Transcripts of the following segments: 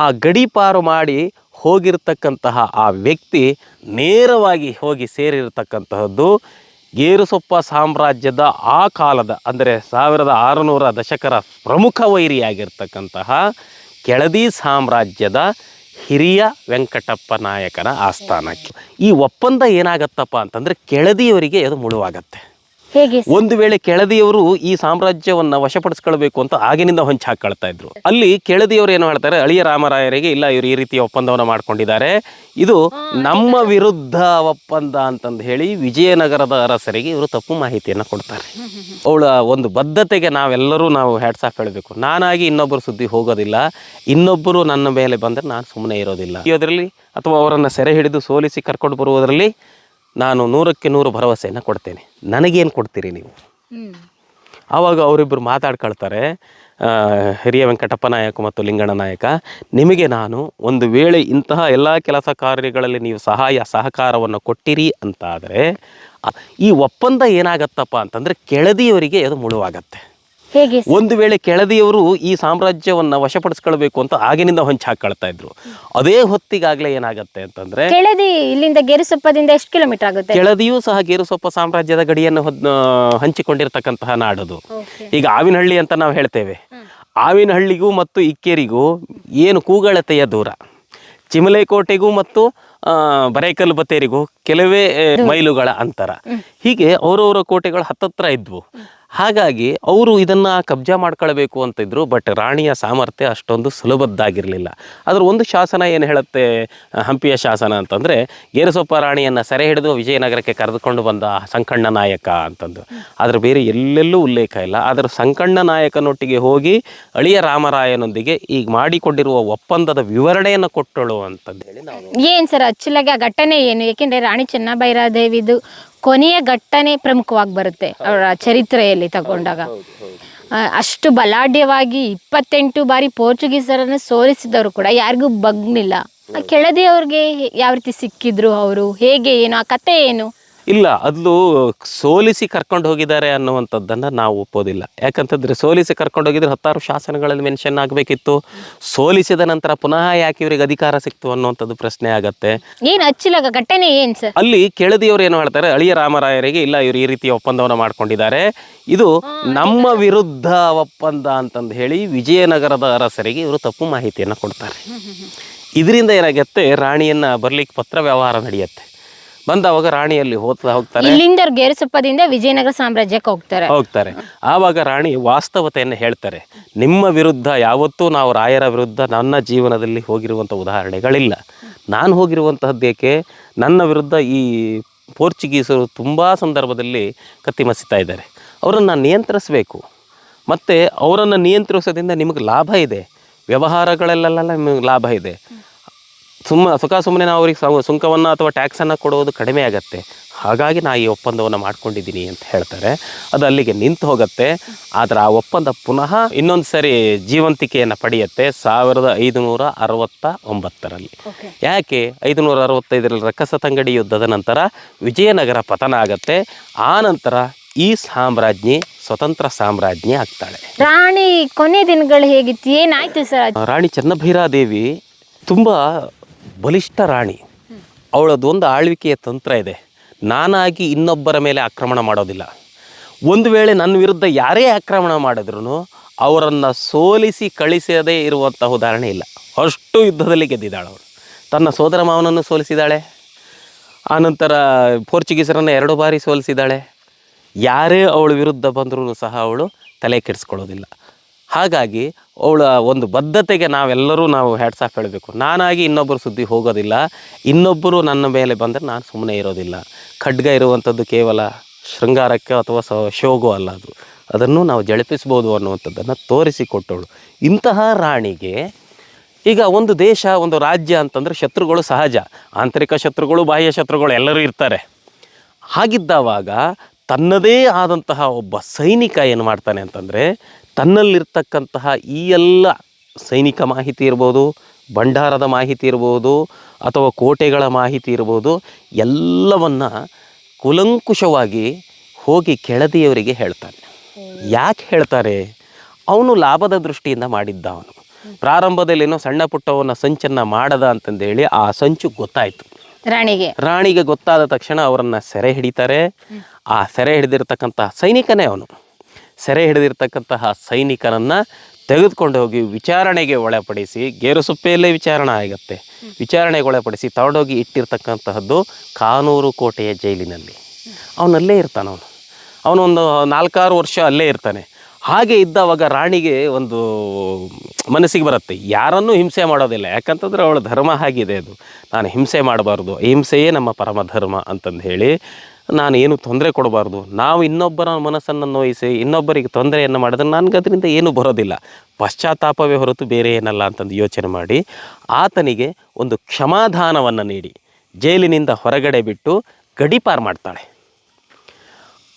ಆ ಗಡೀಪಾರು ಮಾಡಿ ಹೋಗಿರ್ತಕ್ಕಂತಹ ಆ ವ್ಯಕ್ತಿ ನೇರವಾಗಿ ಹೋಗಿ ಸೇರಿರತಕ್ಕಂತಹದ್ದು ಗೇರುಸೊಪ್ಪ ಸಾಮ್ರಾಜ್ಯದ ಆ ಕಾಲದ ಅಂದರೆ 1600 ದಶಕರ ಪ್ರಮುಖ ವೈರಿಯಾಗಿರ್ತಕ್ಕಂತಹ ಕೆಳದಿ ಸಾಮ್ರಾಜ್ಯದ ಹಿರಿಯ ವೆಂಕಟಪ್ಪ ನಾಯಕನ ಆಸ್ಥಾನಕ್ಕೆ. ಈ ಒಪ್ಪಂದ ಏನಾಗತ್ತಪ್ಪ ಅಂತಂದರೆ ಕೆಳದಿಯವರಿಗೆ ಅದು ಮುಳುವಾಗತ್ತೆ. ಹೇಗೆ? ಒಂದು ವೇಳೆ ಕೆಳದಿಯವರು ಈ ಸಾಮ್ರಾಜ್ಯವನ್ನ ವಶಪಡಿಸ್ಕೊಳ್ಬೇಕು ಅಂತ ಆಗಿನಿಂದ ಹೊಂಚು ಹಾಕೊಳ್ತಾ ಇದ್ರು. ಅಲ್ಲಿ ಕೆಳದಿಯವರು ಏನು ಹೇಳ್ತಾರೆ, ಅಳಿಯ ರಾಮರಾಯರಿಗೆ ಇಲ್ಲ ಇವರು ಈ ರೀತಿಯ ಒಪ್ಪಂದವನ್ನು ಮಾಡ್ಕೊಂಡಿದ್ದಾರೆ, ಇದು ನಮ್ಮ ವಿರುದ್ಧ ಒಪ್ಪಂದ ಅಂತಂದು ಹೇಳಿ ವಿಜಯನಗರದ ಅರಸರಿಗೆ ಇವರು ತಪ್ಪು ಮಾಹಿತಿಯನ್ನು ಕೊಡ್ತಾರೆ. ಅವಳ ಒಂದು ಬದ್ಧತೆಗೆ ನಾವೆಲ್ಲರೂ ಹ್ಯಾಟ್ಸ್ ಆಫ್ ಹೇಳಬೇಕು. ನಾನಾಗಿ ಇನ್ನೊಬ್ಬರು ಸುದ್ದಿ ಹೋಗೋದಿಲ್ಲ, ಇನ್ನೊಬ್ಬರು ನನ್ನ ಮೇಲೆ ಬಂದರೆ ನಾನು ಸುಮ್ಮನೆ ಇರೋದಿಲ್ಲ. ಇದರಲ್ಲಿ ಅಥವಾ ಅವರನ್ನು ಸೆರೆ ಹಿಡಿದು ಸೋಲಿಸಿ ಕರ್ಕೊಂಡು ಬರುವುದರಲ್ಲಿ ನಾನು 100ಕ್ಕೆ 100 ಭರವಸೆಯನ್ನು ಕೊಡ್ತೇನೆ. ನನಗೇನು ಕೊಡ್ತೀರಿ ನೀವು? ಆವಾಗ ಅವರಿಬ್ಬರು ಮಾತಾಡ್ಕೊಳ್ತಾರೆ, ಹಿರಿಯ ವೆಂಕಟಪ್ಪ ನಾಯಕ ಮತ್ತು ಲಿಂಗಣ್ಣ ನಾಯಕ. ನಿಮಗೆ ನಾನು ಒಂದು ವೇಳೆ ಇಂತಹ ಎಲ್ಲ ಕೆಲಸ ಕಾರ್ಯಗಳಲ್ಲಿ ನೀವು ಸಹಕಾರವನ್ನು ಕೊಟ್ಟಿರಿ ಅಂತಾದರೆ ಈ ಒಪ್ಪಂದ ಏನಾಗತ್ತಪ್ಪ ಅಂತಂದರೆ ಕೆಳದಿಯವರಿಗೆ ಅದು ಮುಳುವಾಗತ್ತೆ. ಹೇಗೆ? ಒಂದು ವೇಳೆ ಕೆಳದಿಯವರು ಈ ಸಾಮ್ರಾಜ್ಯವನ್ನು ವಶಪಡಿಸ್ಕೊಳ್ಬೇಕು ಅಂತ ಆಗಿನಿಂದ ಹೊಂಚು ಹಾಕೊಳ್ತಾ ಇದ್ರು. ಅದೇ ಹೊತ್ತಿಗಾಗಲೇ ಏನಾಗತ್ತೆ ಅಂತಂದ್ರೆ, ಕೆಳದಿ ಇಲ್ಲಿಂದ ಗೇರುಸೊಪ್ಪದಿಂದ ಎಷ್ಟು ಕಿಲೋಮೀಟರ್ ಆಗುತ್ತೆ? ಕೆಳದಿಯೂ ಸಹ ಗೇರುಸೊಪ್ಪ ಸಾಮ್ರಾಜ್ಯದ ಗಡಿಯನ್ನು ಹಂಚಿಕೊಂಡಿರ್ತಕ್ಕಂತಹ ನಾಡದು. ಈಗ ಆವಿನಹಳ್ಳಿ ಅಂತ ನಾವು ಹೇಳ್ತೇವೆ, ಆವಿನಹಳ್ಳಿಗೂ ಮತ್ತು ಇಕ್ಕೇರಿಗೂ ಏನು ಕೂಗಳತೆಯ ದೂರ. ಚಿಮಲೆಕೋಟೆಗೂ ಮತ್ತು ಬರೇಕಲ್ ಬತ್ತೇರಿಗೂ ಕೆಲವೇ ಮೈಲುಗಳ ಅಂತರ. ಹೀಗೆ ಅವರವರ ಕೋಟೆಗಳು ಹತ್ತತ್ರ ಇದ್ವು. ಹಾಗಾಗಿ ಅವರು ಇದನ್ನು ಕಬ್ಜಾ ಮಾಡ್ಕೊಳ್ಬೇಕು ಅಂತಿದ್ರು. ಬಟ್ ರಾಣಿಯ ಸಾಮರ್ಥ್ಯ ಅಷ್ಟೊಂದು ಸುಲಭದ್ದಾಗಿರಲಿಲ್ಲ. ಅದರ ಒಂದು ಶಾಸನ ಏನು ಹೇಳುತ್ತೆ, ಹಂಪಿಯ ಶಾಸನ ಅಂತಂದರೆ, ಗೇರುಸೊಪ್ಪ ರಾಣಿಯನ್ನು ಸೆರೆ ಹಿಡಿದು ವಿಜಯನಗರಕ್ಕೆ ಕರೆದುಕೊಂಡು ಬಂದ ಸಂಕಣ್ಣ ನಾಯಕ ಅಂತಂದು. ಆದರೆ ಬೇರೆ ಎಲ್ಲೆಲ್ಲೂ ಉಲ್ಲೇಖ ಇಲ್ಲ. ಆದರೆ ಸಂಕಣ್ಣ ನಾಯಕನೊಟ್ಟಿಗೆ ಹೋಗಿ ಅಳಿಯ ರಾಮರಾಯನೊಂದಿಗೆ ಈಗ ಮಾಡಿಕೊಂಡಿರುವ ಒಪ್ಪಂದದ ವಿವರಣೆಯನ್ನು ಕೊಟ್ಟಳು ಅಂತಂದೇಳಿ ನಾವು ಏನು ಸರ್ ಅಚ್ಚುಲಾಗಿ ಆ ಘಟನೆ ಏನು? ಏಕೆಂದರೆ ರಾಣಿ ಚೆನ್ನಭೈರಾದೇವಿದು ಕೊನೆಯ ಘಟನೆ ಪ್ರಮುಖವಾಗಿ ಬರುತ್ತೆ ಅವರ ಚರಿತ್ರೆಯಲ್ಲಿ ತಗೊಂಡಾಗ. ಅಷ್ಟು ಬಲಾಢ್ಯವಾಗಿ 28 ಬಾರಿ ಪೋರ್ಚುಗೀಸರನ್ನು ಸೋಲಿಸಿದವರು ಕೂಡ ಯಾರಿಗೂ ಬಗ್ನಿಲ್ಲ. ಕೆಳದಿಯವ್ರಿಗೆ ಯಾವ ರೀತಿ ಸಿಕ್ಕಿದ್ರು, ಅವರು ಹೇಗೆ, ಏನು ಆ ಕತೆ ಏನು? ಇಲ್ಲ, ಅದು ಸೋಲಿಸಿ ಕರ್ಕೊಂಡು ಹೋಗಿದ್ದಾರೆ ಅನ್ನುವಂಥದ್ದನ್ನು ನಾವು ಒಪ್ಪೋದಿಲ್ಲ. ಯಾಕಂತಂದರೆ ಸೋಲಿಸಿ ಕರ್ಕೊಂಡು ಹೋಗಿದ್ರೆ 10 ಶಾಸನಗಳಲ್ಲಿ ಮೆನ್ಷನ್ ಆಗಬೇಕಿತ್ತು. ಸೋಲಿಸಿದ ನಂತರ ಪುನಃ ಯಾಕೆ ಇವರಿಗೆ ಅಧಿಕಾರ ಸಿಕ್ತು ಅನ್ನುವಂಥದ್ದು ಪ್ರಶ್ನೆ ಆಗತ್ತೆ. ಏನು ಅಚ್ಚಿಲಾಗ ಘಟನೆ ಏನು ಸರ್? ಅಲ್ಲಿ ಕೆಳದಿಯವರು ಏನು ಹೇಳ್ತಾರೆ, ಅಳಿಯ ರಾಮರಾಯರಿಗೆ ಇಲ್ಲ ಇವರು ಈ ರೀತಿಯ ಒಪ್ಪಂದವನ್ನು ಮಾಡ್ಕೊಂಡಿದ್ದಾರೆ, ಇದು ನಮ್ಮ ವಿರುದ್ಧ ಒಪ್ಪಂದ ಅಂತಂದು ಹೇಳಿ ವಿಜಯನಗರದ ಅರಸರಿಗೆ ಇವರು ತಪ್ಪು ಮಾಹಿತಿಯನ್ನು ಕೊಡ್ತಾರೆ. ಇದರಿಂದ ಏನಾಗತ್ತೆ, ರಾಣಿಯನ್ನ ಬರ್ಲಿಕ್ಕೆ ಪತ್ರ ವ್ಯವಹಾರ ನಡೆಯುತ್ತೆ. ಬಂದವಾಗ ರಾಣಿಯಲ್ಲಿ ಹೋಗ್ತಾರೆ, ಇಲ್ಲಿಂದ ಗೇರುಸೊಪ್ಪದಿಂದ ವಿಜಯನಗರ ಸಾಮ್ರಾಜ್ಯಕ್ಕೆ ಹೋಗ್ತಾರೆ. ಆವಾಗ ರಾಣಿ ವಾಸ್ತವತೆಯನ್ನು ಹೇಳ್ತಾರೆ. ನಿಮ್ಮ ವಿರುದ್ಧ ಯಾವತ್ತೂ ನಾವು ರಾಯರ ವಿರುದ್ಧ ನನ್ನ ಜೀವನದಲ್ಲಿ ಹೋಗಿರುವಂಥ ಉದಾಹರಣೆಗಳಿಲ್ಲ. ನಾನು ಹೋಗಿರುವಂತಹದ್ದೇಕೆ, ನನ್ನ ವಿರುದ್ಧ ಈ ಪೋರ್ಚುಗೀಸರು ತುಂಬ ಸಂದರ್ಭದಲ್ಲಿ ಕತ್ತಿ ಮಸಿತಾ ಇದ್ದಾರೆ. ಅವರನ್ನು ನಿಯಂತ್ರಿಸಬೇಕು. ಮತ್ತು ಅವರನ್ನು ನಿಯಂತ್ರಿಸೋದ್ರಿಂದ ನಿಮಗೆ ಲಾಭ ಇದೆ, ವ್ಯವಹಾರಗಳಲ್ಲೆಲ್ಲ ನಿಮಗೆ ಲಾಭ ಇದೆ. ಸುಮ್ಮನೆ ನಾವು ಅವ್ರಿಗೆ ಸುಂಕವನ್ನು ಅಥವಾ ಟ್ಯಾಕ್ಸನ್ನು ಕೊಡೋದು ಕಡಿಮೆ ಆಗತ್ತೆ. ಹಾಗಾಗಿ ನಾನು ಈ ಒಪ್ಪಂದವನ್ನು ಮಾಡ್ಕೊಂಡಿದ್ದೀನಿ ಅಂತ ಹೇಳ್ತಾರೆ. ಅದು ಅಲ್ಲಿಗೆ ನಿಂತು ಹೋಗುತ್ತೆ. ಆದರೆ ಆ ಒಪ್ಪಂದ ಪುನಃ ಇನ್ನೊಂದು ಸರಿ ಜೀವಂತಿಕೆಯನ್ನು ಪಡೆಯುತ್ತೆ 1569ರಲ್ಲಿ. ಯಾಕೆ 565ರಲ್ಲಿ ರಕ್ಕಸತಂಗಡಿ ಯುದ್ಧದ ನಂತರ ವಿಜಯನಗರ ಪತನ ಆಗತ್ತೆ. ಆ ನಂತರ ಈ ಸಾಮ್ರಾಜ್ಞಿ ಸ್ವತಂತ್ರ ಸಾಮ್ರಾಜ್ಞಿ ಆಗ್ತಾಳೆ. ರಾಣಿ ಕೊನೆ ದಿನಗಳು ಹೇಗಿತ್ತು, ಏನಾಯ್ತು ಸರ್? ರಾಣಿ ಚೆನ್ನಭೈರಾದೇವಿ ತುಂಬ ಬಲಿಷ್ಠ ರಾಣಿ. ಅವಳದೊಂದು ಆಳ್ವಿಕೆಯ ತಂತ್ರ ಇದೆ. ನಾನಾಗಿ ಇನ್ನೊಬ್ಬರ ಮೇಲೆ ಆಕ್ರಮಣ ಮಾಡೋದಿಲ್ಲ. ಒಂದು ವೇಳೆ ನನ್ನ ವಿರುದ್ಧ ಯಾರೇ ಆಕ್ರಮಣ ಮಾಡಿದ್ರು ಅವರನ್ನು ಸೋಲಿಸಿ ಕಳಿಸದೇ ಇರುವಂಥ ಉದಾಹರಣೆ ಇಲ್ಲ. ಅಷ್ಟು ಯುದ್ಧದಲ್ಲಿ ಗೆದ್ದಿದ್ದಾಳೆ ಅವಳು. ತನ್ನ ಸೋದರ ಮಾವನನ್ನು ಸೋಲಿಸಿದ್ದಾಳೆ. ಆನಂತರ ಪೋರ್ಚುಗೀಸರನ್ನು 2 ಬಾರಿ ಸೋಲಿಸಿದ್ದಾಳೆ. ಯಾರೇ ಅವಳ ವಿರುದ್ಧ ಬಂದರೂ ಸಹ ಅವಳು ತಲೆ ಕೆಡಿಸ್ಕೊಳ್ಳೋದಿಲ್ಲ. ಹಾಗಾಗಿ ಅವಳ ಒಂದು ಬದ್ಧತೆಗೆ ನಾವೆಲ್ಲರೂ ಹ್ಯಾಟ್ಸ್ ಆಫ್ ಹೇಳಬೇಕು. ನಾನಾಗಿ ಇನ್ನೊಬ್ಬರು ಸುದ್ದಿ ಹೋಗೋದಿಲ್ಲ, ಇನ್ನೊಬ್ಬರು ನನ್ನ ಮೇಲೆ ಬಂದರೆ ನಾನು ಸುಮ್ಮನೆ ಇರೋದಿಲ್ಲ. ಖಡ್ಗ ಇರುವಂಥದ್ದು ಕೇವಲ ಶೃಂಗಾರಕ್ಕೆ ಅಥವಾ ಶೋಗೋ ಅಲ್ಲ, ಅದನ್ನು ನಾವು ಜಳಿಪಿಸ್ಬೋದು ಅನ್ನುವಂಥದ್ದನ್ನು ತೋರಿಸಿಕೊಟ್ಟವಳು. ಇಂತಹ ರಾಣಿಗೆ ಈಗ ಒಂದು ದೇಶ, ಒಂದು ರಾಜ್ಯ ಅಂತಂದರೆ ಶತ್ರುಗಳು ಸಹಜ. ಆಂತರಿಕ ಶತ್ರುಗಳು, ಬಾಹ್ಯ ಶತ್ರುಗಳು ಎಲ್ಲರೂ ಇರ್ತಾರೆ. ಹಾಗಿದ್ದಾವಾಗ ತನ್ನದೇ ಆದಂತಹ ಒಬ್ಬ ಸೈನಿಕ ಏನು ಮಾಡ್ತಾನೆ ಅಂತಂದರೆ, ತನ್ನಲ್ಲಿರ್ತಕ್ಕಂತಹ ಈ ಎಲ್ಲ ಸೈನಿಕ ಮಾಹಿತಿ ಇರ್ಬೋದು, ಭಂಡಾರದ ಮಾಹಿತಿ ಇರ್ಬೋದು, ಅಥವಾ ಕೋಟೆಗಳ ಮಾಹಿತಿ ಇರ್ಬೋದು, ಎಲ್ಲವನ್ನು ಕುಲಂಕುಷವಾಗಿ ಹೋಗಿ ಕೆಳದಿಯವರಿಗೆ ಹೇಳ್ತಾನೆ. ಯಾಕೆ ಹೇಳ್ತಾರೆ? ಅವನು ಲಾಭದ ದೃಷ್ಟಿಯಿಂದ ಮಾಡಿದ್ದ. ಪ್ರಾರಂಭದಲ್ಲಿ ಏನೋ ಸಣ್ಣ ಪುಟ್ಟವನ್ನ ಸಂಚನ್ನು ಮಾಡದ ಅಂತಂದೇಳಿ ಆ ಸಂಚು ಗೊತ್ತಾಯಿತು. ರಾಣಿಗೆ ಗೊತ್ತಾದ ತಕ್ಷಣ ಅವರನ್ನು ಸೆರೆ ಹಿಡಿತಾರೆ. ಆ ಸೆರೆ ಹಿಡಿದಿರ್ತಕ್ಕಂತಹ ಸೈನಿಕನೇ ಅವನು. ಸೆರೆ ಹಿಡಿದಿರ್ತಕ್ಕಂತಹ ಸೈನಿಕನನ್ನು ತೆಗೆದುಕೊಂಡು ಹೋಗಿ ವಿಚಾರಣೆಗೆ ಒಳಪಡಿಸಿ, ಗೇರುಸೊಪ್ಪೆಯಲ್ಲೇ ವಿಚಾರಣೆ ಆಗುತ್ತೆ. ವಿಚಾರಣೆಗೆ ಒಳಪಡಿಸಿ ತಗೊಂಡೋಗಿ ಇಟ್ಟಿರ್ತಕ್ಕಂತಹದ್ದು ಕಾನೂರು ಕೋಟೆಯ ಜೈಲಿನಲ್ಲಿ. ಅವನಲ್ಲೇ ಇರ್ತಾನೆ. ಅವನೊಂದು 4-6 ವರ್ಷ ಅಲ್ಲೇ ಇರ್ತಾನೆ. ಹಾಗೆ ಇದ್ದವಾಗ ರಾಣಿಗೆ ಒಂದು ಮನಸ್ಸಿಗೆ ಬರುತ್ತೆ, ಯಾರನ್ನೂ ಹಿಂಸೆ ಮಾಡೋದಿಲ್ಲ. ಯಾಕಂತಂದರೆ ಅವಳ ಧರ್ಮ ಆಗಿದೆ ಅದು, ನಾನು ಹಿಂಸೆ ಮಾಡಬಾರ್ದು, ಹಿಂಸೆಯೇ ನಮ್ಮ ಪರಮ ಧರ್ಮ ಅಂತಂದು ಹೇಳಿ ನಾನು ಏನು ತೊಂದರೆ ಕೊಡಬಾರ್ದು. ನಾವು ಇನ್ನೊಬ್ಬರ ಮನಸ್ಸನ್ನು ನೋಯಿಸಿ ಇನ್ನೊಬ್ಬರಿಗೆ ತೊಂದರೆಯನ್ನು ಮಾಡಿದ್ರೆ ನನಗೆ ಅದರಿಂದ ಏನೂ ಬರೋದಿಲ್ಲ, ಪಶ್ಚಾತ್ತಾಪವೇ ಹೊರತು ಬೇರೆ ಏನಲ್ಲ ಅಂತಂದು ಯೋಚನೆ ಮಾಡಿ ಆತನಿಗೆ ಒಂದು ಕ್ಷಮಾದಾನವನ್ನು ನೀಡಿ ಜೈಲಿನಿಂದ ಹೊರಗಡೆ ಬಿಟ್ಟು ಗಡೀಪಾರು ಮಾಡ್ತಾಳೆ.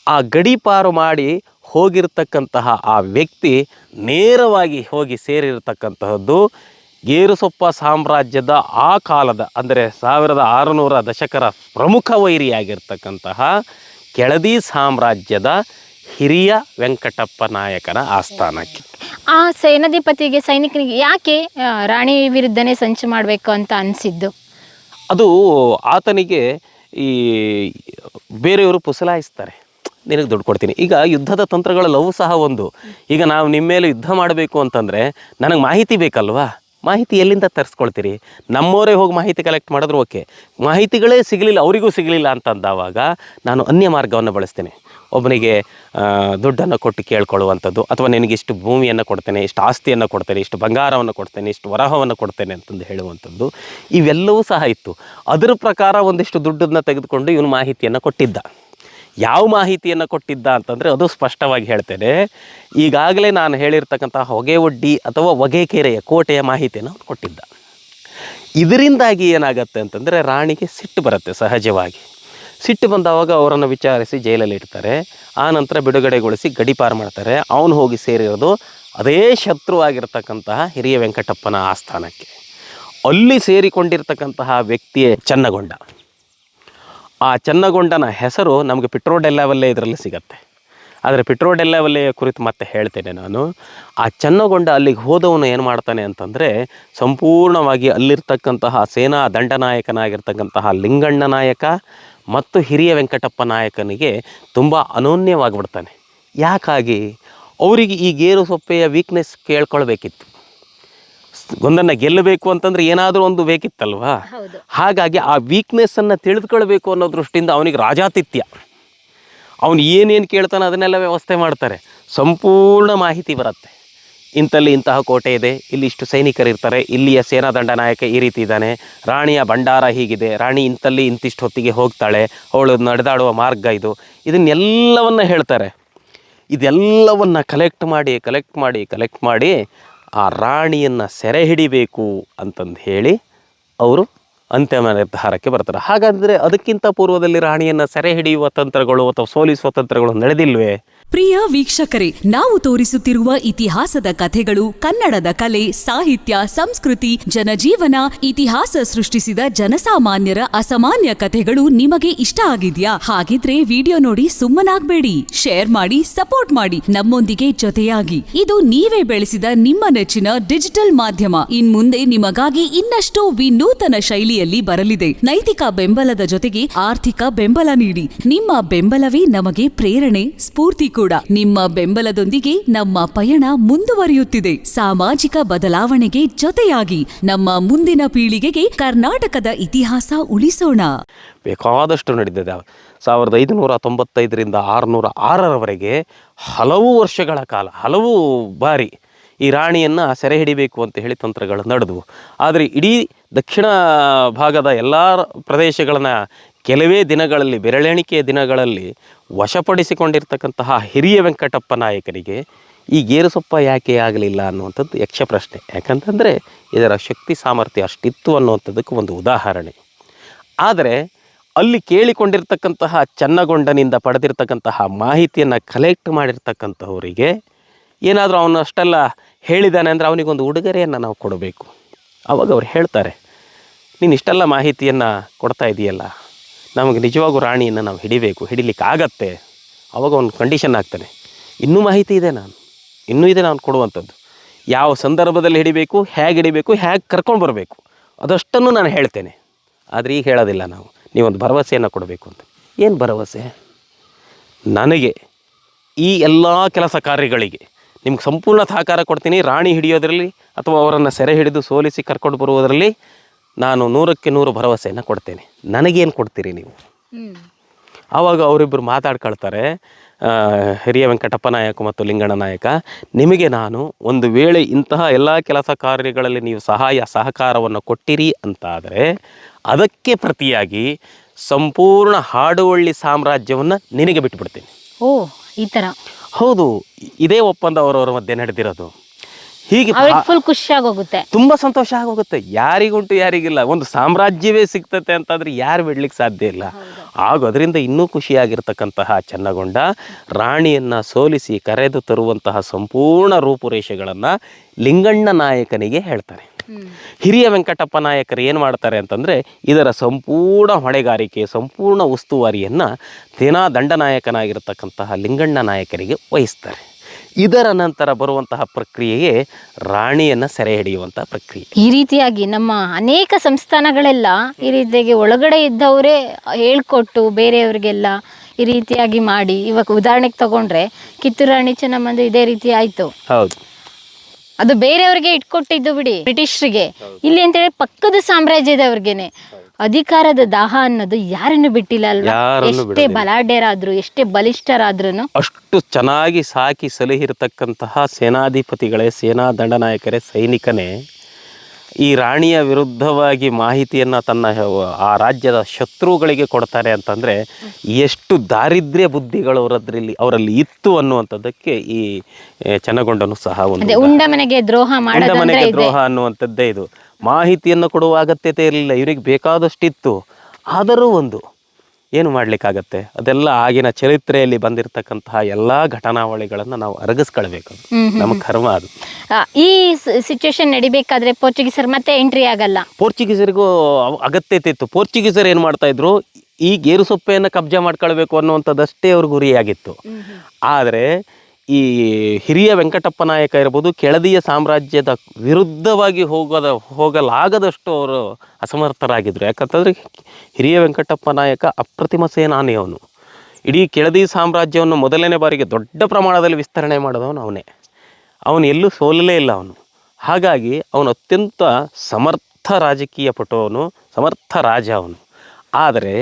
ಆ ಗಡೀಪಾರು ಮಾಡಿ ಹೋಗಿರ್ತಕ್ಕಂತಹ ಆ ವ್ಯಕ್ತಿ ನೇರವಾಗಿ ಹೋಗಿ ಸೇರಿರ್ತಕ್ಕಂತಹದ್ದು ಗೇರುಸೊಪ್ಪ ಸಾಮ್ರಾಜ್ಯದ ಆ ಕಾಲದ ಅಂದರೆ 1600 ದಶಕರ ಪ್ರಮುಖ ವೈರಿಯಾಗಿರ್ತಕ್ಕಂತಹ ಕೆಳದಿ ಸಾಮ್ರಾಜ್ಯದ ಹಿರಿಯ ವೆಂಕಟಪ್ಪ ನಾಯಕನ ಆಸ್ಥಾನಕ್ಕೆ. ಆ ಸೇನಾಧಿಪತಿಗೆ ಸೈನಿಕನಿಗೆ ಯಾಕೆ ರಾಣಿ ವಿರುದ್ಧನೇ ಸಂಚು ಮಾಡಬೇಕು ಅಂತ ಅನಿಸಿದ್ದು? ಅದು ಆತನಿಗೆ ಈ ಬೇರೆಯವರು ಪುಸಲಾಯಿಸ್ತಾರೆ, ನಿನಗೆ ದುಡ್ಡು ಕೊಡ್ತೀನಿ. ಈಗ ಯುದ್ಧದ ತಂತ್ರಗಳಲ್ಲವೂ ಸಹ ಒಂದು. ಈಗ ನಾವು ನಿಮ್ಮ ಮೇಲೆ ಯುದ್ಧ ಮಾಡಬೇಕು ಅಂತಂದರೆ ನನಗೆ ಮಾಹಿತಿ ಬೇಕಲ್ವಾ? ಮಾಹಿತಿ ಎಲ್ಲಿಂದ ತರಿಸ್ಕೊಳ್ತೀರಿ? ನಮ್ಮವರೇ ಹೋಗಿ ಮಾಹಿತಿ ಕಲೆಕ್ಟ್ ಮಾಡಿದ್ರು ಓಕೆ, ಮಾಹಿತಿಗಳೇ ಸಿಗಲಿಲ್ಲ, ಅವರಿಗೂ ಸಿಗಲಿಲ್ಲ ಅಂತಂದಾವಾಗ ನಾನು ಅನ್ಯ ಮಾರ್ಗವನ್ನು ಬಳಸ್ತೇನೆ. ಒಬ್ಬನಿಗೆ ದುಡ್ಡನ್ನು ಕೊಟ್ಟು ಕೇಳ್ಕೊಳ್ಳುವಂಥದ್ದು, ಅಥವಾ ನಿನಗಿಷ್ಟು ಭೂಮಿಯನ್ನು ಕೊಡ್ತೇನೆ, ಇಷ್ಟು ಆಸ್ತಿಯನ್ನು ಕೊಡ್ತೇನೆ, ಇಷ್ಟು ಬಂಗಾರವನ್ನು ಕೊಡ್ತೇನೆ, ಇಷ್ಟು ವರಹವನ್ನು ಕೊಡ್ತೇನೆ ಅಂತಂದು ಹೇಳುವಂಥದ್ದು ಇವೆಲ್ಲವೂ ಸಹ ಇತ್ತು. ಅದರ ಪ್ರಕಾರ ಒಂದಿಷ್ಟು ದುಡ್ಡನ್ನು ತೆಗೆದುಕೊಂಡು ಇವನು ಮಾಹಿತಿಯನ್ನು ಕೊಟ್ಟಿದ್ದ. ಯಾವ ಮಾಹಿತಿಯನ್ನು ಕೊಟ್ಟಿದ್ದ ಅಂತಂದರೆ ಅದು ಸ್ಪಷ್ಟವಾಗಿ ಹೇಳ್ತೇನೆ. ಈಗಾಗಲೇ ನಾನು ಹೇಳಿರ್ತಕ್ಕಂಥ ಹೊಗೆವಡ್ಡಿ ಅಥವಾ ಹೊಗೆಕೆರೆಯ ಕೋಟೆಯ ಮಾಹಿತಿಯನ್ನು ಅವನು ಕೊಟ್ಟಿದ್ದ. ಇದರಿಂದಾಗಿ ಏನಾಗುತ್ತೆ ಅಂತಂದರೆ ರಾಣಿಗೆ ಸಿಟ್ಟು ಬರುತ್ತೆ ಸಹಜವಾಗಿ. ಸಿಟ್ಟು ಬಂದವಾಗ ಅವರನ್ನು ವಿಚಾರಿಸಿ ಜೈಲಲ್ಲಿ ಇಡ್ತಾರೆ. ಆ ನಂತರ ಬಿಡುಗಡೆಗೊಳಿಸಿ ಗಡೀಪಾರು ಮಾಡ್ತಾರೆ. ಅವನು ಹೋಗಿ ಸೇರಿರೋದು ಅದೇ ಶತ್ರುವಾಗಿರ್ತಕ್ಕಂತಹ ಹಿರಿಯ ವೆಂಕಟಪ್ಪನ ಆಸ್ಥಾನಕ್ಕೆ. ಅಲ್ಲಿ ಸೇರಿಕೊಂಡಿರ್ತಕ್ಕಂತಹ ವ್ಯಕ್ತಿಯೇ ಚನ್ನಗೊಂಡ. ಆ ಚನ್ನಗೊಂಡನ ಹೆಸರು ನಮಗೆ ಪಿಟ್ರೋಡೆಲ್ಲವಲ್ಲೇ ಇದರಲ್ಲಿ ಸಿಗತ್ತೆ. ಆದರೆ ಪಿಟ್ರೋಡೆಲ್ಲವಲ್ಲೆಯ ಕುರಿತು ಮತ್ತೆ ಹೇಳ್ತೇನೆ ನಾನು. ಆ ಚನ್ನಗೊಂಡ ಅಲ್ಲಿಗೆ ಹೋದವನು ಏನು ಮಾಡ್ತಾನೆ ಅಂತಂದರೆ ಸಂಪೂರ್ಣವಾಗಿ ಅಲ್ಲಿರ್ತಕ್ಕಂತಹ ಸೇನಾ ದಂಡನಾಯಕನಾಗಿರ್ತಕ್ಕಂತಹ ಲಿಂಗಣ್ಣ ನಾಯಕ ಮತ್ತು ಹಿರಿಯ ವೆಂಕಟಪ್ಪ ನಾಯಕನಿಗೆ ತುಂಬ ಅನೋನ್ಯವಾಗಿಬಿಡ್ತಾನೆ. ಯಾಕಾಗಿ? ಅವರಿಗೆ ಈ ಗೇರುಸೊಪ್ಪೆಯ ವೀಕ್ನೆಸ್ ಕೇಳ್ಕೊಳ್ಬೇಕಿತ್ತು. ಒಂದನ್ನು ಗೆಲ್ಲಬೇಕು ಅಂತಂದರೆ ಏನಾದರೂ ಒಂದು ಬೇಕಿತ್ತಲ್ವಾ? ಹಾಗಾಗಿ ಆ ವೀಕ್ನೆಸ್ಸನ್ನು ತಿಳಿದುಕೊಳ್ಬೇಕು ಅನ್ನೋ ದೃಷ್ಟಿಯಿಂದ ಅವನಿಗೆ ರಾಜಾತಿಥ್ಯ. ಅವನು ಏನೇನು ಕೇಳ್ತಾನೆ ಅದನ್ನೆಲ್ಲ ವ್ಯವಸ್ಥೆ ಮಾಡ್ತಾರೆ. ಸಂಪೂರ್ಣ ಮಾಹಿತಿ ಬರುತ್ತೆ. ಇಂಥಲ್ಲಿ ಇಂತಹ ಕೋಟೆ ಇದೆ, ಇಲ್ಲಿ ಇಷ್ಟು ಸೈನಿಕರಿರ್ತಾರೆ, ಇಲ್ಲಿಯ ಸೇನಾದಂಡ ನಾಯಕ ಈ ರೀತಿ ಇದ್ದಾನೆ, ರಾಣಿಯ ಭಂಡಾರ ಹೀಗಿದೆ, ರಾಣಿ ಇಂಥಲ್ಲಿ ಇಂತಿಷ್ಟು ಹೊತ್ತಿಗೆ ಹೋಗ್ತಾಳೆ, ಅವಳು ನಡೆದಾಡುವ ಮಾರ್ಗ ಇದು, ಇದನ್ನೆಲ್ಲವನ್ನು ಹೇಳ್ತಾರೆ. ಇದೆಲ್ಲವನ್ನು ಕಲೆಕ್ಟ್ ಮಾಡಿ ಆ ರಾಣಿಯನ್ನು ಸೆರೆ ಹಿಡಿಬೇಕು ಅಂತಂದು ಹೇಳಿ ಅವರು ಅಂತಿಮ ನಿರ್ಧಾರಕ್ಕೆ ಬರ್ತಾರೆ. ಹಾಗಾದರೆ ಅದಕ್ಕಿಂತ ಪೂರ್ವದಲ್ಲಿ ರಾಣಿಯನ್ನು ಸೆರೆ ಹಿಡಿಯುವ ತಂತ್ರಗಳು ಅಥವಾ ಸೋಲಿಸುವ ತಂತ್ರಗಳು ನಡೆದಿಲ್ವೇ? ಪ್ರಿಯ ವೀಕ್ಷಕರೇ, ನಾವು ತೋರಿಸುತ್ತಿರುವ ಇತಿಹಾಸದ ಕಥೆಗಳು ಕನ್ನಡದ ಕಲೆ, ಸಾಹಿತ್ಯ, ಸಂಸ್ಕೃತಿ, ಜನಜೀವನ, ಇತಿಹಾಸ ಸೃಷ್ಟಿಸಿದ ಜನಸಾಮಾನ್ಯರ ಅಸಾಮಾನ್ಯ ಕಥೆಗಳು ನಿಮಗೆ ಇಷ್ಟ ಆಗಿದ್ಯಾ? ಹಾಗಿದ್ರೆ ವಿಡಿಯೋ ನೋಡಿ ಸುಮ್ಮನಾಗ್ಬೇಡಿ, ಶೇರ್ ಮಾಡಿ, ಸಪೋರ್ಟ್ ಮಾಡಿ, ನಮ್ಮೊಂದಿಗೆ ಜೊತೆಯಾಗಿ. ಇದು ನೀವೇ ಬೆಳೆಸಿದ ನಿಮ್ಮ ನೆಚ್ಚಿನ ಡಿಜಿಟಲ್ ಮಾಧ್ಯಮ. ಇನ್ಮುಂದೆ ನಿಮಗಾಗಿ ಇನ್ನಷ್ಟು ವಿನೂತನ ಶೈಲಿಯಲ್ಲಿ ಬರಲಿದೆ. ನೈತಿಕ ಬೆಂಬಲದ ಜೊತೆಗೆ ಆರ್ಥಿಕ ಬೆಂಬಲ ನೀಡಿ. ನಿಮ್ಮ ಬೆಂಬಲವೇ ನಮಗೆ ಪ್ರೇರಣೆ, ಸ್ಫೂರ್ತಿ ಕೂಡ. ನಿಮ್ಮ ಬೆಂಬಲದೊಂದಿಗೆ ನಮ್ಮ ಪಯಣ ಮುಂದುವರಿಯುತ್ತಿದೆ. ಸಾಮಾಜಿಕ ಬದಲಾವಣೆಗೆ ಜೊತೆಯಾಗಿ ನಮ್ಮ ಮುಂದಿನ ಪೀಳಿಗೆಗೆ ಕರ್ನಾಟಕದ ಇತಿಹಾಸ ಉಳಿಸೋಣ. ಬೇಕಾದಷ್ಟು ನಡೆದಿದೆ. 1595ರಿಂದ 606ರವರೆಗೆ ಹಲವು ವರ್ಷಗಳ ಕಾಲ, ಹಲವು ಬಾರಿ ಈ ರಾಣಿಯನ್ನು ಸೆರೆ ಹಿಡಿಬೇಕು ಅಂತ ಹೇಳಿ ತಂತ್ರಗಳು ನಡೆದವು. ಆದರೆ ಇಡೀ ದಕ್ಷಿಣ ಭಾಗದ ಎಲ್ಲ ಪ್ರದೇಶಗಳನ್ನು ಕೆಲವೇ ದಿನಗಳಲ್ಲಿ, ಬೆರಳೆಣಿಕೆಯ ದಿನಗಳಲ್ಲಿ ವಶಪಡಿಸಿಕೊಂಡಿರ್ತಕ್ಕಂತಹ ಹಿರಿಯ ವೆಂಕಟಪ್ಪ ನಾಯಕನಿಗೆ ಈ ಗೇರುಸೊಪ್ಪ ಯಾಕೆ ಆಗಲಿಲ್ಲ ಅನ್ನುವಂಥದ್ದು ಯಕ್ಷ ಪ್ರಶ್ನೆ. ಯಾಕಂತಂದರೆ ಇದರ ಶಕ್ತಿ ಸಾಮರ್ಥ್ಯ ಅಷ್ಟಿತ್ತು ಅನ್ನುವಂಥದ್ದಕ್ಕೆ ಒಂದು ಉದಾಹರಣೆ. ಆದರೆ ಅಲ್ಲಿ ಕೇಳಿಕೊಂಡಿರ್ತಕ್ಕಂತಹ ಚನ್ನಗೊಂಡನಿಂದ ಪಡೆದಿರ್ತಕ್ಕಂತಹ ಮಾಹಿತಿಯನ್ನು ಕಲೆಕ್ಟ್ ಮಾಡಿರ್ತಕ್ಕಂಥವರಿಗೆ ಏನಾದರೂ ಅವನು ಅಷ್ಟೆಲ್ಲ ಹೇಳಿದ್ದಾನೆ ಅಂದರೆ ಅವನಿಗೊಂದು ಉಡುಗೊರೆಯನ್ನು ನಾವು ಕೊಡಬೇಕು. ಆವಾಗ ಅವ್ರು ಹೇಳ್ತಾರೆ, ನೀನು ಇಷ್ಟೆಲ್ಲ ಮಾಹಿತಿಯನ್ನು ಕೊಡ್ತಾ ಇದೆಯಲ್ಲ, ನಮಗೆ ನಿಜವಾಗೂ ರಾಣಿಯನ್ನು ನಾವು ಹಿಡಿಲಿಕ್ಕಾಗತ್ತೆ. ಆವಾಗ ಒಂದು ಕಂಡೀಷನ್ ಆಗ್ತಾನೆ, ಇನ್ನೂ ಮಾಹಿತಿ ಇದೆ, ಇನ್ನೂ ಇದೆ ನಾನು ಕೊಡುವಂಥದ್ದು. ಯಾವ ಸಂದರ್ಭದಲ್ಲಿ ಹಿಡಿಬೇಕು, ಹೇಗೆ ಹಿಡಿಬೇಕು, ಹೇಗೆ ಕರ್ಕೊಂಡು ಬರಬೇಕು ಅದಷ್ಟನ್ನು ನಾನು ಹೇಳ್ತೇನೆ. ಆದರೆ ಈಗ ಹೇಳೋದಿಲ್ಲ. ನಾವು ನೀವೊಂದು ಭರವಸೆಯನ್ನು ಕೊಡಬೇಕು ಅಂತ. ಏನು ಭರವಸೆ? ನನಗೆ ಈ ಎಲ್ಲ ಕೆಲಸ ಕಾರ್ಯಗಳಿಗೆ ನಿಮ್ಗೆ ಸಂಪೂರ್ಣ ಸಹಕಾರ ಕೊಡ್ತೀನಿ. ರಾಣಿ ಹಿಡಿಯೋದ್ರಲ್ಲಿ ಅಥವಾ ಅವರನ್ನು ಸೆರೆ ಹಿಡಿದು ಸೋಲಿಸಿ ಕರ್ಕೊಂಡು ಬರುವುದರಲ್ಲಿ ನಾನು 100ಕ್ಕೆ 100 ಭರವಸೆಯನ್ನು ಕೊಡ್ತೇನೆ. ನನಗೇನು ಕೊಡ್ತೀರಿ ನೀವು? ಆವಾಗ ಅವರಿಬ್ಬರು ಮಾತಾಡ್ಕೊಳ್ತಾರೆ, ಹಿರಿಯ ವೆಂಕಟಪ್ಪ ನಾಯಕ ಮತ್ತು ಲಿಂಗಣ್ಣ ನಾಯಕ. ನಿಮಗೆ ನಾನು ಒಂದು ವೇಳೆ ಇಂತಹ ಎಲ್ಲ ಕೆಲಸ ಕಾರ್ಯಗಳಲ್ಲಿ ನೀವು ಸಹಕಾರವನ್ನು ಕೊಟ್ಟಿರಿ ಅಂತಾದರೆ ಅದಕ್ಕೆ ಪ್ರತಿಯಾಗಿ ಸಂಪೂರ್ಣ ಹಾಡುವಳ್ಳಿ ಸಾಮ್ರಾಜ್ಯವನ್ನು ನಿನಗೆ ಬಿಟ್ಟುಬಿಡ್ತೀನಿ. ಓ, ಈ ಥರ. ಹೌದು, ಇದೇ ಒಪ್ಪಂದ ಅವರವರ ಮಧ್ಯೆ ನಡೆದಿರೋದು. ಹೀಗೆ ಫುಲ್ ಖುಷಿಯಾಗೋಗುತ್ತೆ, ತುಂಬ ಸಂತೋಷ ಆಗೋಗುತ್ತೆ. ಯಾರಿಗುಂಟು ಯಾರಿಗಿಲ್ಲ. ಒಂದು ಸಾಮ್ರಾಜ್ಯವೇ ಸಿಗ್ತತೆ ಅಂತಂದರೆ ಯಾರು ಬಿಡ್ಲಿಕ್ಕೆ ಸಾಧ್ಯ ಇಲ್ಲ. ಆಗ ಅದರಿಂದ ಇನ್ನೂ ಖುಷಿಯಾಗಿರ್ತಕ್ಕಂತಹ ಚೆನ್ನಗೊಂಡ ರಾಣಿಯನ್ನು ಸೋಲಿಸಿ ಕರೆದು ತರುವಂತಹ ಸಂಪೂರ್ಣ ರೂಪುರೇಷೆಗಳನ್ನು ಲಿಂಗಣ್ಣ ನಾಯಕನಿಗೆ ಹೇಳ್ತಾರೆ. ಹಿರಿಯ ವೆಂಕಟಪ್ಪ ನಾಯಕರು ಏನು ಮಾಡ್ತಾರೆ ಅಂತಂದರೆ ಇದರ ಸಂಪೂರ್ಣ ಹೊಣೆಗಾರಿಕೆ, ಸಂಪೂರ್ಣ ಉಸ್ತುವಾರಿಯನ್ನು ಸೇನಾ ದಂಡನಾಯಕನಾಗಿರ್ತಕ್ಕಂತಹ ಲಿಂಗಣ್ಣ ನಾಯಕರಿಗೆ ವಹಿಸ್ತಾರೆ. ಇದರ ನಂತರ ಬರುವಂತಹ ಪ್ರಕ್ರಿಯೆಯೇ ರಾಣಿಯನ್ನು ಸೆರೆ ಹಿಡಿಯುವಂಥ ಪ್ರಕ್ರಿಯೆ. ಈ ರೀತಿಯಾಗಿ ನಮ್ಮ ಅನೇಕ ಸಂಸ್ಥಾನಗಳೆಲ್ಲ ಈ ರೀತಿಯಾಗಿ ಒಳಗಡೆ ಇದ್ದವರೇ ಹೇಳ್ಕೊಟ್ಟು ಬೇರೆಯವರಿಗೆಲ್ಲ ಈ ರೀತಿಯಾಗಿ ಮಾಡಿ. ಇವಾಗ ಉದಾಹರಣೆಗೆ ತಗೊಂಡ್ರೆ ಕಿತ್ತೂರು ರಾಣಿ ಚೆನ್ನಮ್ಮಂದು ಇದೇ ರೀತಿ ಆಯಿತು. ಹೌದು, ಅದು ಬೇರೆಯವ್ರಿಗೆ ಇಟ್ಕೊಟ್ಟಿದ್ದು ಬಿಡಿ, ಬ್ರಿಟಿಷರಿಗೆ. ಇಲ್ಲಿ ಅಂತೇಳಿ ಪಕ್ಕದ ಸಾಮ್ರಾಜ್ಯದವ್ರಿಗೇನೆ ಅಧಿಕಾರದ ದಾಹ ಅನ್ನೋದು ಯಾರನ್ನು ಬಿಟ್ಟಿಲ್ಲ ಅಲ್ವಾ? ಎಷ್ಟೇ ಬಲಾಢ್ಯರಾದ್ರು, ಎಷ್ಟೇ ಬಲಿಷ್ಠರಾದ್ರೂ ಅಷ್ಟು ಚೆನ್ನಾಗಿ ಸಾಕಿ ಸಲಹಿರ್ತಕ್ಕಂತಹ ಸೇನಾಧಿಪತಿಗಳೇ, ಸೇನಾ ದಂಡನಾಯಕರೇ, ಸೈನಿಕನೇ ಈ ರಾಣಿಯ ವಿರುದ್ಧವಾಗಿ ಮಾಹಿತಿಯನ್ನು ತನ್ನ ಆ ರಾಜ್ಯದ ಶತ್ರುಗಳಿಗೆ ಕೊಡ್ತಾರೆ ಅಂತಂದರೆ ಎಷ್ಟು ದಾರಿದ್ರ್ಯ ಬುದ್ಧಿಗಳು ಅವರಲ್ಲಿ ಇತ್ತು ಅನ್ನುವಂಥದ್ದಕ್ಕೆ ಈ ಚೆನ್ನಗೊಂಡನು ಸಹ ಒಂದು ಉಂಡ ಮನೆಗೆ ದ್ರೋಹ ಅನ್ನುವಂಥದ್ದೇ ಇದು. ಮಾಹಿತಿಯನ್ನು ಕೊಡುವ ಅಗತ್ಯತೆ ಇರಲಿಲ್ಲ, ಇವರಿಗೆ ಬೇಕಾದಷ್ಟಿತ್ತು. ಆದರೂ ಒಂದು ಏನು ಮಾಡಲಿಕ್ಕಾಗತ್ತೆ? ಅದೆಲ್ಲ ಆಗಿನ ಚರಿತ್ರೆಯಲ್ಲಿ ಬಂದಿರತಕ್ಕಂತಹ ಎಲ್ಲ ಘಟನಾವಳಿಗಳನ್ನು ನಾವು ಅರಗಿಸ್ಕೊಳ್ಬೇಕು. ನಮ್ಮ ಕರ್ಮ ಅದು. ಈ ಸಿಚುವೇಶನ್ ನಡಿಬೇಕಾದ್ರೆ ಪೋರ್ಚುಗೀಸರು ಮತ್ತೆ ಎಂಟ್ರಿ ಆಗಲ್ಲ. ಪೋರ್ಚುಗೀಸರಿಗೂ ಅಗತ್ಯತೆ ಇತ್ತು. ಪೋರ್ಚುಗೀಸರು ಏನು ಮಾಡ್ತಾ ಇದ್ರು, ಈ ಗೇರುಸೊಪ್ಪೆಯನ್ನು ಕಬ್ಜಾ ಮಾಡ್ಕೊಳ್ಬೇಕು ಅನ್ನುವಂಥದ್ದಷ್ಟೇ ಅವ್ರ ಗುರಿಯಾಗಿತ್ತು. ಆದರೆ ಈ ಹಿರಿಯ ವೆಂಕಟಪ್ಪ ನಾಯಕ ಇರ್ಬೋದು, ಕೆಳದಿಯ ಸಾಮ್ರಾಜ್ಯದ ವಿರುದ್ಧವಾಗಿ ಹೋಗಲಾಗದಷ್ಟು ಅವರು ಅಸಮರ್ಥರಾಗಿದ್ದರು. ಯಾಕಂತಂದರೆ ಹಿರಿಯ ವೆಂಕಟಪ್ಪ ನಾಯಕ ಅಪ್ರತಿಮ ಸೇನಾನಿ. ಅವನು ಇಡೀ ಕೆಳದಿ ಸಾಮ್ರಾಜ್ಯವನ್ನು ಮೊದಲನೇ ಬಾರಿಗೆ ದೊಡ್ಡ ಪ್ರಮಾಣದಲ್ಲಿ ವಿಸ್ತರಣೆ ಮಾಡಿದವನು ಅವನೇ. ಅವನು ಎಲ್ಲೂ ಸೋಲಲೇ ಇಲ್ಲ ಅವನು. ಹಾಗಾಗಿ ಅವನು ಅತ್ಯಂತ ಸಮರ್ಥ ರಾಜಕೀಯ ಪಟುವನು, ಸಮರ್ಥ ರಾಜ ಅವನು. ಆದರೆ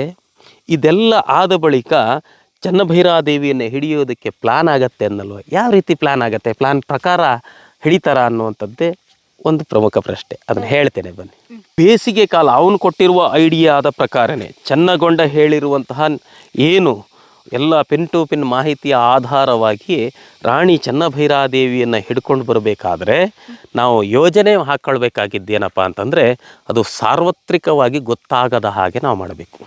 ಇದೆಲ್ಲ ಆದ ಬಳಿಕ ಚನ್ನಭೈರಾದೇವಿಯನ್ನು ಹಿಡಿಯೋದಕ್ಕೆ ಪ್ಲಾನ್ ಆಗತ್ತೆ ಅನ್ನಲ್ವ? ಯಾವ ರೀತಿ ಪ್ಲಾನ್ ಆಗತ್ತೆ? ಪ್ಲಾನ್ ಪ್ರಕಾರ ಹಿಡಿತಾರ ಅನ್ನುವಂಥದ್ದೇ ಒಂದು ಪ್ರಮುಖ ಪ್ರಶ್ನೆ. ಅದನ್ನು ಹೇಳ್ತೇನೆ ಬನ್ನಿ. ಬೇಸಿಗೆ ಕಾಲ ಅವನು ಕೊಟ್ಟಿರುವ ಐಡಿಯಾದ ಪ್ರಕಾರನೇ ಚೆನ್ನಗೊಂಡ ಹೇಳಿರುವಂತಹ ಏನು ಎಲ್ಲ ಪಿನ್ ಟು ಪಿನ್ ಮಾಹಿತಿಯ ಆಧಾರವಾಗಿ ರಾಣಿ ಚನ್ನಭೈರಾದೇವಿಯನ್ನು ಹಿಡ್ಕೊಂಡು ಬರಬೇಕಾದ್ರೆ ನಾವು ಯೋಜನೆ ಹಾಕ್ಕೊಳ್ಬೇಕಾಗಿದ್ದೇನಪ್ಪ ಅಂತಂದರೆ ಅದು ಸಾರ್ವತ್ರಿಕವಾಗಿ ಗೊತ್ತಾಗದ ಹಾಗೆ ನಾವು ಮಾಡಬೇಕು.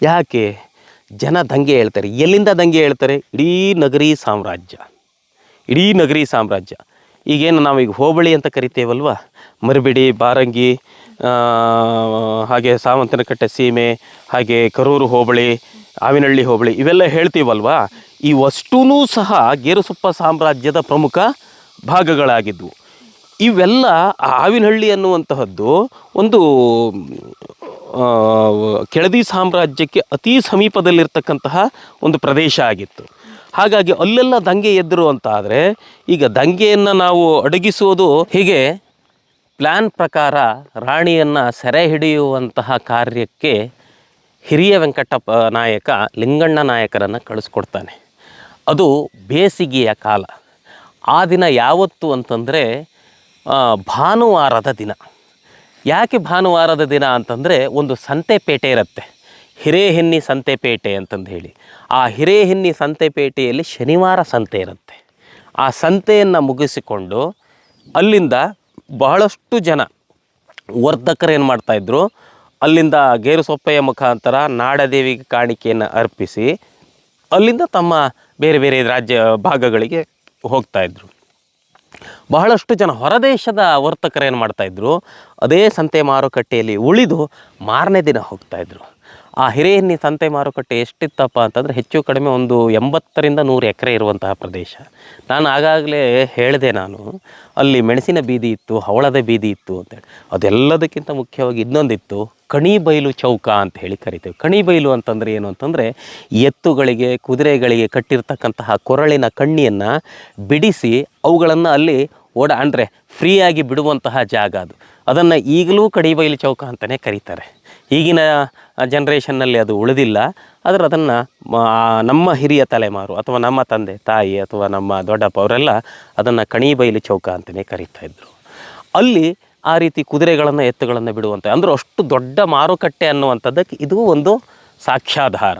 ಯಾಕೆ? ಜನ ದಂಗೆ ಹೇಳ್ತಾರೆ. ಎಲ್ಲಿಂದ ದಂಗೆ ಹೇಳ್ತಾರೆ? ಇಡೀ ನಗರಿ ಸಾಮ್ರಾಜ್ಯ. ಈಗೇನು ನಾವೀಗ ಹೋಬಳಿ ಅಂತ ಕರಿತೇವಲ್ವ, ಮರಿಬಿಡಿ, ಬಾರಂಗಿ, ಹಾಗೆ ಸಾವಂತನಕಟ್ಟೆ ಸೀಮೆ, ಹಾಗೆ ಕರೂರು ಹೋಬಳಿ, ಆವಿನಹಳ್ಳಿ ಹೋಬಳಿ, ಇವೆಲ್ಲ ಹೇಳ್ತೀವಲ್ವ. ಇವಷ್ಟೂ ಸಹ ಗೇರುಸೊಪ್ಪ ಸಾಮ್ರಾಜ್ಯದ ಪ್ರಮುಖ ಭಾಗಗಳಾಗಿದ್ವು. ಇವೆಲ್ಲ ಆವಿನಹಳ್ಳಿ ಅನ್ನುವಂತಹದ್ದು ಒಂದು ಕೆಳದಿ ಸಾಮ್ರಾಜ್ಯಕ್ಕೆ ಅತಿ ಸಮೀಪದಲ್ಲಿರ್ತಕ್ಕಂತಹ ಒಂದು ಪ್ರದೇಶ ಆಗಿತ್ತು. ಹಾಗಾಗಿ ಅಲ್ಲೆಲ್ಲ ದಂಗೆ ಎದ್ದರು ಅಂತ ಆದರೆ ಈಗ ದಂಗೆಯನ್ನು ನಾವು ಅಡಗಿಸುವುದು ಹೀಗೆ. ಪ್ಲ್ಯಾನ್ ಪ್ರಕಾರ ರಾಣಿಯನ್ನು ಸೆರೆ ಹಿಡಿಯುವಂತಹ ಕಾರ್ಯಕ್ಕೆ ಹಿರಿಯ ವೆಂಕಟಪ್ಪ ನಾಯಕ ಲಿಂಗಣ್ಣ ನಾಯಕರನ್ನು ಕಳಿಸ್ಕೊಡ್ತಾನೆ. ಅದು ಬೇಸಿಗೆಯ ಕಾಲ. ಆ ದಿನ ಯಾವತ್ತು ಅಂತಂದರೆ ಭಾನುವಾರದ ದಿನ. ಯಾಕೆ ಭಾನುವಾರದ ದಿನ ಅಂತಂದರೆ ಒಂದು ಸಂತೆಪೇಟೆ ಇರುತ್ತೆ, ಹಿರೇಹೆನ್ನಿ ಸಂತೆಪೇಟೆ ಅಂತಂದು ಹೇಳಿ. ಆ ಹಿರೇಹೆನ್ನಿ ಸಂತೆಪೇಟೆಯಲ್ಲಿ ಶನಿವಾರ ಸಂತೆ ಇರುತ್ತೆ. ಆ ಸಂತೆಯನ್ನು ಮುಗಿಸಿಕೊಂಡು ಅಲ್ಲಿಂದ ಬಹಳಷ್ಟು ಜನ ವರ್ಧಕರು ಏನು ಮಾಡ್ತಾಯಿದ್ರು, ಅಲ್ಲಿಂದ ಗೇರುಸೊಪ್ಪೆಯ ಮುಖಾಂತರ ನಾಡದೇವಿಗೆ ಕಾಣಿಕೆಯನ್ನು ಅರ್ಪಿಸಿ ಅಲ್ಲಿಂದ ತಮ್ಮ ಬೇರೆ ಬೇರೆ ರಾಜ್ಯ ಭಾಗಗಳಿಗೆ ಹೋಗ್ತಾಯಿದ್ರು. ಬಹಳಷ್ಟು ಜನ ಹೊರದೇಶದ ವರ್ತಕರು ಏನು ಮಾಡ್ತಾಯಿದ್ರು, ಅದೇ ಸಂತೆ ಮಾರುಕಟ್ಟೆಯಲ್ಲಿ ಉಳಿದು ಮಾರನೇ ದಿನ ಹೋಗ್ತಾಯಿದ್ರು. ಆ ಹಿರೇಹನ್ನಿ ಸಂತೆ ಮಾರುಕಟ್ಟೆ ಎಷ್ಟಿತ್ತಪ್ಪ ಅಂತಂದರೆ ಹೆಚ್ಚು ಕಡಿಮೆ ಒಂದು 80ರಿಂದ 100 ಎಕರೆ ಇರುವಂತಹ ಪ್ರದೇಶ. ನಾನು ಆಗಾಗಲೇ ಹೇಳಿದೆ, ನಾನು ಅಲ್ಲಿ ಮೆಣಸಿನ ಬೀದಿ ಇತ್ತು, ಹವಳದ ಬೀದಿ ಇತ್ತು ಅಂತೇಳಿ. ಅದೆಲ್ಲದಕ್ಕಿಂತ ಮುಖ್ಯವಾಗಿ ಇನ್ನೊಂದಿತ್ತು, ಕಣಿಬೈಲು ಚೌಕ ಅಂತ ಹೇಳಿ ಕರಿತೇವೆ. ಕಣಿಬೈಲು ಅಂತಂದರೆ ಏನು ಅಂತಂದರೆ ಎತ್ತುಗಳಿಗೆ, ಕುದುರೆಗಳಿಗೆ ಕಟ್ಟಿರ್ತಕ್ಕಂತಹ ಕೊರಳಿನ ಕಣ್ಣಿಯನ್ನು ಬಿಡಿಸಿ ಅವುಗಳನ್ನು ಅಲ್ಲಿ ಅಂದರೆ ಫ್ರೀಯಾಗಿ ಬಿಡುವಂತಹ ಜಾಗ ಅದು. ಅದನ್ನು ಈಗಲೂ ಕಣಿಬೈಲು ಚೌಕ ಅಂತಲೇ ಕರೀತಾರೆ. ಈಗಿನ ಜನ್ರೇಷನ್ನಲ್ಲಿ ಅದು ಉಳಿದಿಲ್ಲ. ಆದರೆ ಅದನ್ನು ನಮ್ಮ ಹಿರಿಯ ತಲೆಮಾರು ಅಥವಾ ನಮ್ಮ ತಂದೆ ತಾಯಿ ಅಥವಾ ನಮ್ಮ ದೊಡ್ಡಪ್ಪ ಅವರೆಲ್ಲ ಅದನ್ನು ಕಣಿಬೈಲು ಚೌಕ ಅಂತಲೇ ಕರೀತಾಯಿದ್ರು. ಅಲ್ಲಿ ಆ ರೀತಿ ಕುದುರೆಗಳನ್ನು, ಎತ್ತುಗಳನ್ನು ಬಿಡುವಂಥ, ಅಂದರೆ ಅಷ್ಟು ದೊಡ್ಡ ಮಾರುಕಟ್ಟೆ ಅನ್ನುವಂಥದ್ದಕ್ಕೆ ಇದು ಒಂದು ಸಾಕ್ಷ್ಯಾಧಾರ.